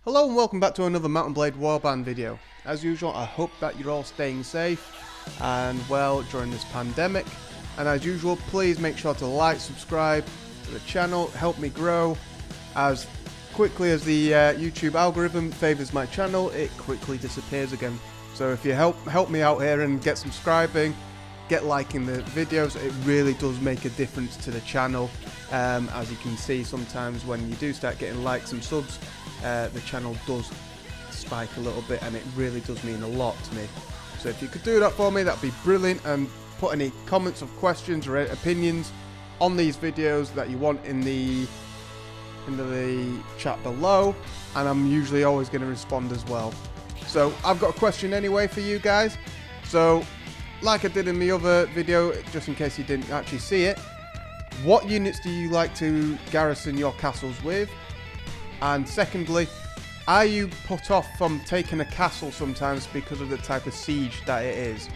Hello and welcome back to another Mound and Blade Warband video. As usual, I hope that you're all staying safe and well during this pandemic. And as usual, please make sure to like, subscribe to the channel, help me grow. As quickly as the YouTube algorithm favours my channel, it quickly disappears again. So if you help me out here and get subscribing, get liking the videos, it really does make a difference to the channel. As you can see, sometimes when you do start getting likes and subs, the channel does spike a little bit, and it really does mean a lot to me. So if you could do that for me, that'd be brilliant. And put any comments or questions or opinions on these videos that you want in the chat below, and I'm usually always going to respond as well. So I've got a question anyway for you guys. So like I did in the other video, just in case you didn't actually see it, what units do you like to garrison your castles with? And secondly, are you put off from taking a castle sometimes because of the type of siege that it is?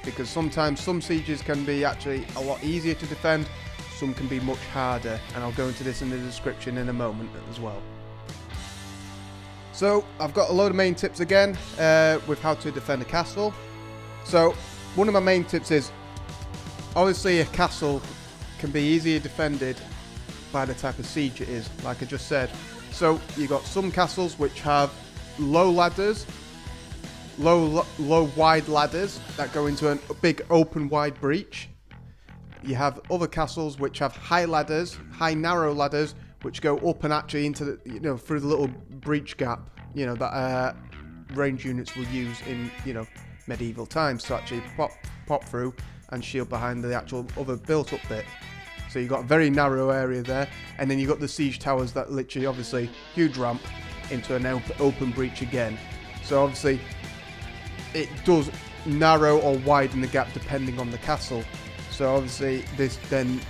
Because sometimes some sieges can be actually a lot easier to defend, some can be much harder, and I'll go into this in the description in a moment as well. So I've got a load of main tips again with how to defend a castle. So one of my main tips is, obviously a castle can be easier defended by the type of siege it is, like I just said. So you got some castles which have low ladders, low wide ladders that go into a big open wide breach. You have other castles which have high ladders, high narrow ladders, which go up and actually into the, through the little breach gap, that range units will use in, medieval times to actually pop through and shield behind the actual other built up bit. So you've got a very narrow area there, and then you've got the siege towers that literally, obviously, huge ramp into an open breach again. So obviously, it does narrow or widen the gap depending on the castle. So obviously, this then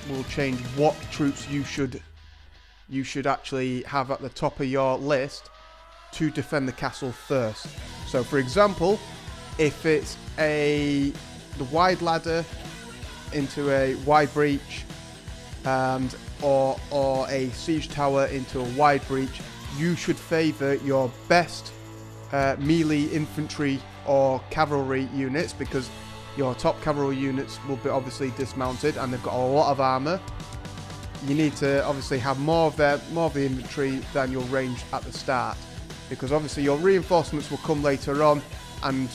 will change what troops you should actually have at the top of your list to defend the castle first. So for example, if it's the wide ladder into a wide breach, or a siege tower into a wide breach, you should favour your best melee infantry or cavalry units, because your top cavalry units will be obviously dismounted and they've got a lot of armour. You need to obviously have more of the infantry than your range at the start, because obviously your reinforcements will come later on, and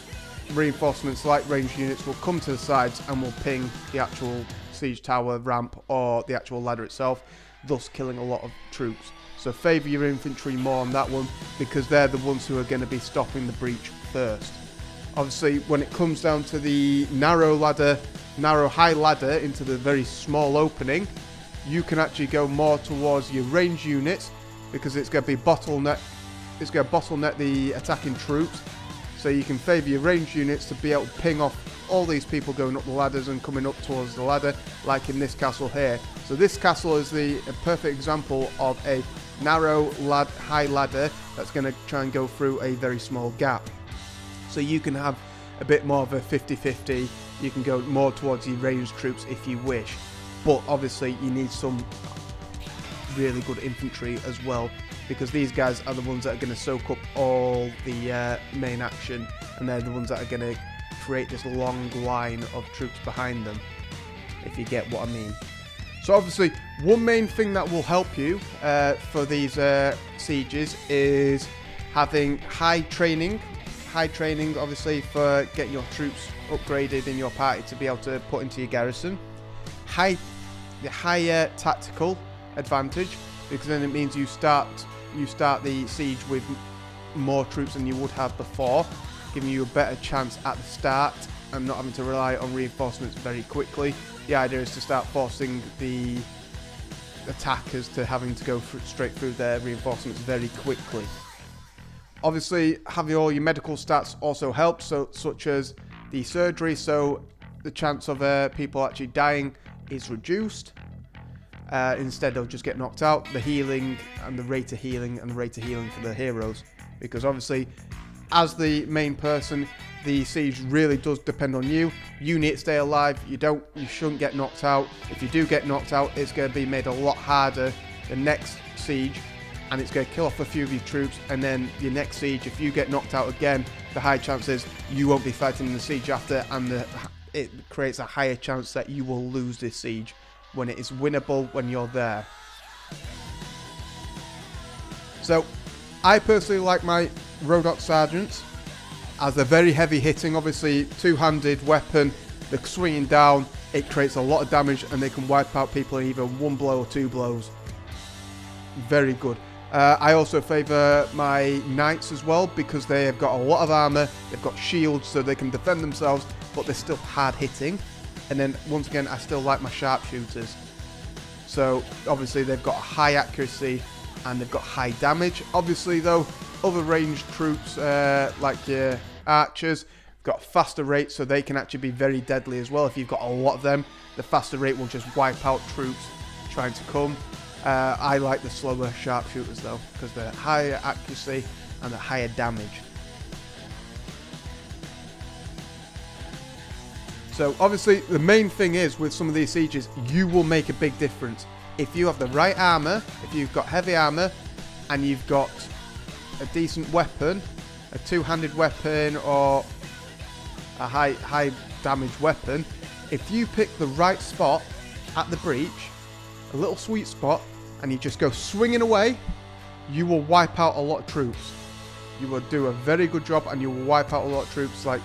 reinforcements like ranged units will come to the sides and will ping the actual siege tower ramp or the actual ladder itself, thus killing a lot of troops. So favour your infantry more on that one, because they're the ones who are going to be stopping the breach first. Obviously, when it comes down to the narrow high ladder into the very small opening, you can actually go more towards your range units, because it's going to be bottleneck the attacking troops. So you can favour your ranged units to be able to ping off all these people going up the ladders and coming up towards the ladder, like in this castle here. So this castle is a perfect example of a narrow high ladder that's going to try and go through a very small gap. So you can have a bit more of a 50-50. You can go more towards your ranged troops if you wish. But obviously you need some really good infantry as well, because these guys are the ones that are going to soak up all the main action, and they're the ones that are going to create this long line of troops behind them, if you get what I mean. So obviously, one main thing that will help you for these sieges is having high training obviously, for getting your troops upgraded in your party to be able to put into your garrison. The higher tactical advantage, because then it means you start the siege with more troops than you would have before, giving you a better chance at the start and not having to rely on reinforcements very quickly. The idea is to start forcing the attackers to having to go straight through their reinforcements very quickly. Obviously, having all your medical stats also helps, such as the surgery, so the chance of people actually dying is reduced. Instead they'll just get knocked out. The healing and the rate of healing for the heroes, because obviously as the main person, the siege really does depend on you. You need to stay alive. You shouldn't get knocked out. If you do get knocked out, it's going to be made a lot harder the next siege and it's going to kill off a few of your troops, and then your next siege, if you get knocked out again, the high chances you won't be fighting in the siege after, and it creates a higher chance that you will lose this siege when it is winnable when you're there. So I personally like my Rhodok Sergeants, as they're very heavy hitting. Obviously, two-handed weapon, they're swinging down, it creates a lot of damage, and they can wipe out people in either one blow or two blows. Very good. I also favour my Knights as well, because they have got a lot of armour, they've got shields so they can defend themselves, but they're still hard hitting. And then once again, I still like my Sharpshooters. So obviously they've got high accuracy and they've got high damage. Obviously though, other ranged troops like your archers got faster rates, so they can actually be very deadly as well. If you've got a lot of them, the faster rate will just wipe out troops trying to come. I like the slower sharpshooters though, because they're higher accuracy and they're higher damage. So obviously the main thing is with some of these sieges, you will make a big difference. If you have the right armor, if you've got heavy armor and you've got a decent weapon, a two-handed weapon or a high damage weapon, if you pick the right spot at the breach, a little sweet spot, and you just go swinging away, you will wipe out a lot of troops. You will do a very good job and you will wipe out a lot of troops like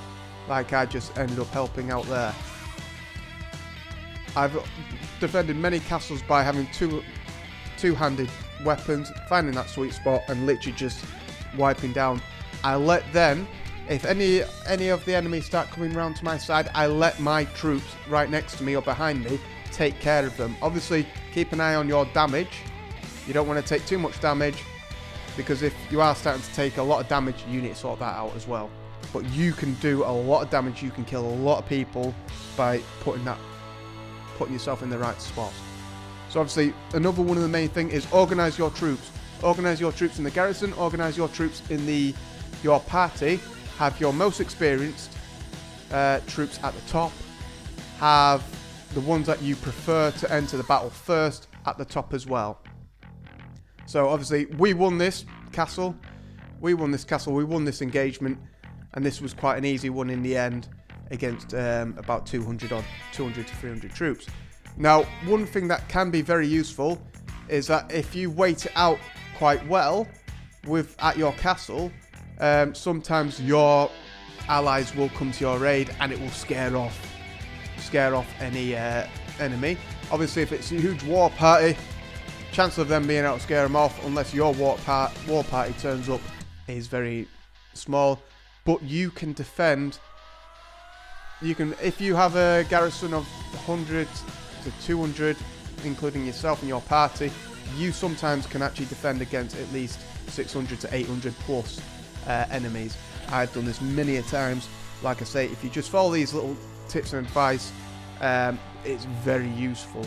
I just ended up helping out there. I've defended many castles by having two-handed weapons, finding that sweet spot and literally just wiping down. I let them, if any of the enemies start coming around to my side, I let my troops right next to me or behind me take care of them. Obviously, keep an eye on your damage. You don't want to take too much damage, because if you are starting to take a lot of damage, you need to sort that out as well. But you can do a lot of damage, you can kill a lot of people by putting yourself in the right spot. So obviously, another one of the main things is organise your troops. Organise your troops in the garrison, organise your troops in your party, have your most experienced troops at the top, have the ones that you prefer to enter the battle first at the top as well. So obviously we won this castle, we won this engagement, and this was quite an easy one in the end against about 200 to 300 troops. Now, one thing that can be very useful is that if you wait it out quite well at your castle, sometimes your allies will come to your aid and it will scare off any enemy. Obviously, if it's a huge war party, chance of them being able to scare them off, unless your war party turns up, is very small. But you can defend. If you have a garrison of 100 to 200, including yourself and your party, you sometimes can actually defend against at least 600 to 800 plus enemies. I've done this many a times. Like I say, if you just follow these little tips and advice, it's very useful.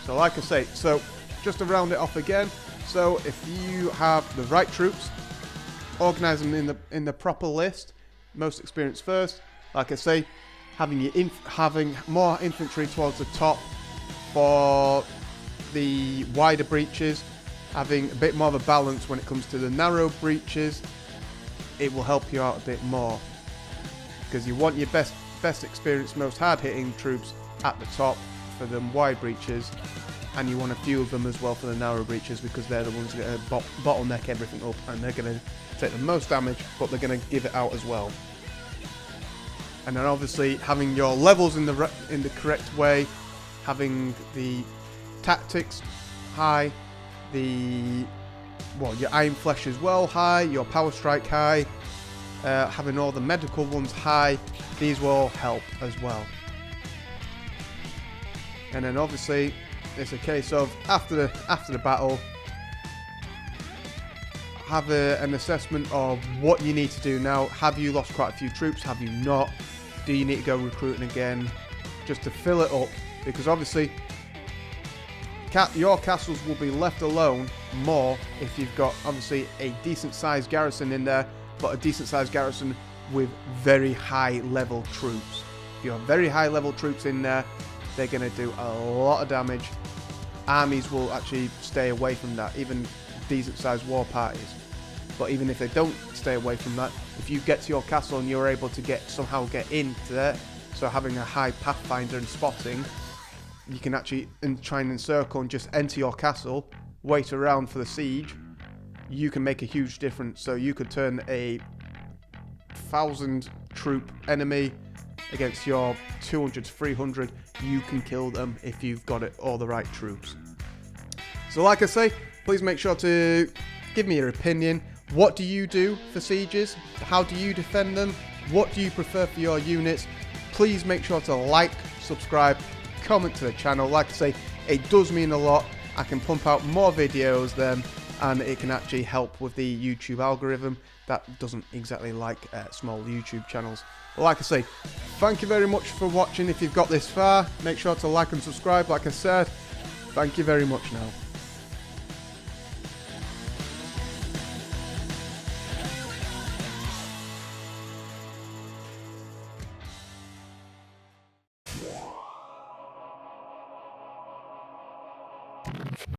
So like I say, so just to round it off again, so if you have the right troops, organise them in the proper list, most experienced first. Like I say, having more infantry towards the top for the wider breaches, having a bit more of a balance when it comes to the narrow breaches, it will help you out a bit more, because you want your best experienced, most hard-hitting troops at the top for them wide breaches, and you want a few of them as well for the narrow breaches, because they're the ones that are bottleneck everything up, and they're going to take the most damage, but they're going to give it out as well. And then obviously having your levels in the correct way, having the tactics high, your Iron Flesh as well high, your Power Strike high, having all the medical ones high, these will all help as well. And then obviously it's a case of after the battle, have an assessment of what you need to do now. Have you lost quite a few troops? Have you not? Do you need to go recruiting again just to fill it up? Because obviously your castles will be left alone more if you've got obviously a decent sized garrison in there but a decent sized garrison with very high level troops. If you have very high level troops in there, they're going to do a lot of damage. Armies will actually stay away from that, even decent sized war parties. But even if they don't stay away from that, if you get to your castle and you're able to somehow get into there, so having a high pathfinder and spotting, you can actually try and encircle and just enter your castle, wait around for the siege. You can make a huge difference. So you could turn a 1,000 troop enemy against your 200 to 300. You can kill them if you've got all the right troops. So like I say, please make sure to give me your opinion. What do you do for sieges? How do you defend them? What do you prefer for your units? Please make sure to like, subscribe, comment to the channel. Like I say, it does mean a lot. I can pump out more videos then, and it can actually help with the YouTube algorithm that doesn't exactly like small YouTube channels. But like I say, thank you very much for watching. If you've got this far, make sure to like and subscribe. Like I said, thank you very much now.